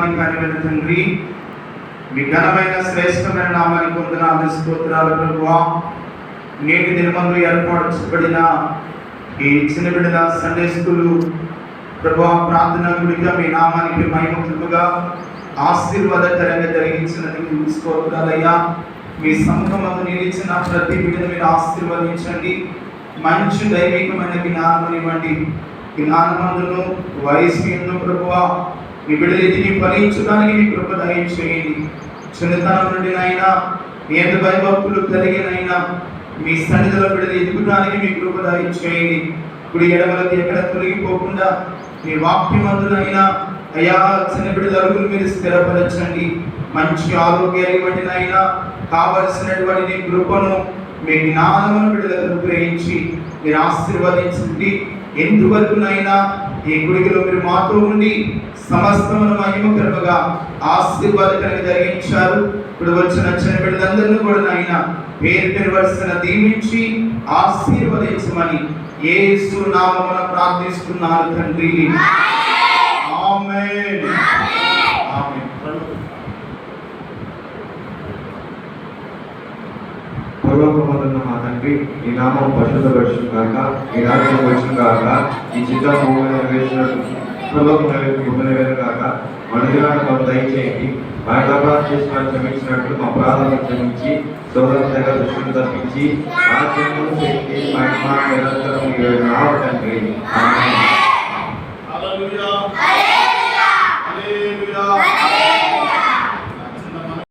సర్వాధికారి తండ్రి, మీ ఘనమైన శ్రేష్టమైన నామానికి వందనాలు స్తోత్రాలు ప్రభువా. నేటి దినమందు ఏర్పరచబడిన ఈ చిన్న బిడ్డల సండే స్కూలు ప్రభువా ప్రార్థన గుడిగా మీ నామానికి మహిమగా ఆశీర్వాదకరంగా జరిగించినందుకు స్తోత్రాలయ్యా. మీ సంఘమందు నిలిచిన ప్రతి బిడ్డను మీరు ఆశీర్వదించండి. మంచి దైవికమైన జ్ఞానం ఇవ్వండి. జ్ఞానమందును వయసు ఎందు ప్రభువా మీ బిడ్డలు ఎదిగి ఫలించడానికి మీ కృప దయచేయండి. చిన్నతనం నుండి నైనా ఎంత భయభక్తులు కలిగినైనా మీ సన్నిధిలో బిడ్డలు ఎదుగుడానికి మీ కృప దయచేయండి. ఇప్పుడు ఎడమలకి ఎక్కడ తొలగిపోకుండా మీ వాక్యమందునైనా అయ్యా చిన్న బిడ్డల అరుగులు మీరు స్థిరపరచండి. మంచి ఆరోగ్యాలు ఇవ్వండినైనా కావలసినటువంటి నీ కృపను మీ జ్ఞానమును బిడ్డలకు అనుగ్రహించి మీరు ఆశీర్వదించండి. ఎందువరకునైనా ఈ గుడిలో మీరు మాతో ఉండి సమస్తమును మహిమకరముగా ఆశీర్వాదకరంగా జరిగించారు. ఇప్పుడు వచ్చిన చిన్న బిడ్డలందరినీ కూడా నాయన పేరు పేరు వరుసన దీవించి ఆశీర్వదించమని యేసు నామమున ప్రార్థిస్తున్నాను తండ్రి. ఆమేన్. ఆమేన్. పరలోకమందున్న మా తండ్రి, ఈ నామం పరిశుద్ధపరచును గాక, ఈ రాజ్యం వచ్చును గాక, ఈ చిత్తం భూమి నెరవేర్చినట్టు పరలోకం నెరవేరును గాక. మన దినాన్ని మాకు దయచేయండి. మా అపరాధం చేసి మనం క్షమించినట్లు మా అపరాధాలను క్షమించి సోదరుల దృష్టిని తప్పించి రాజ్యము శక్తి మహిమ నిరంతరం తండ్రి. హల్లెలూయా. హల్లెలూయా. హల్లెలూయా.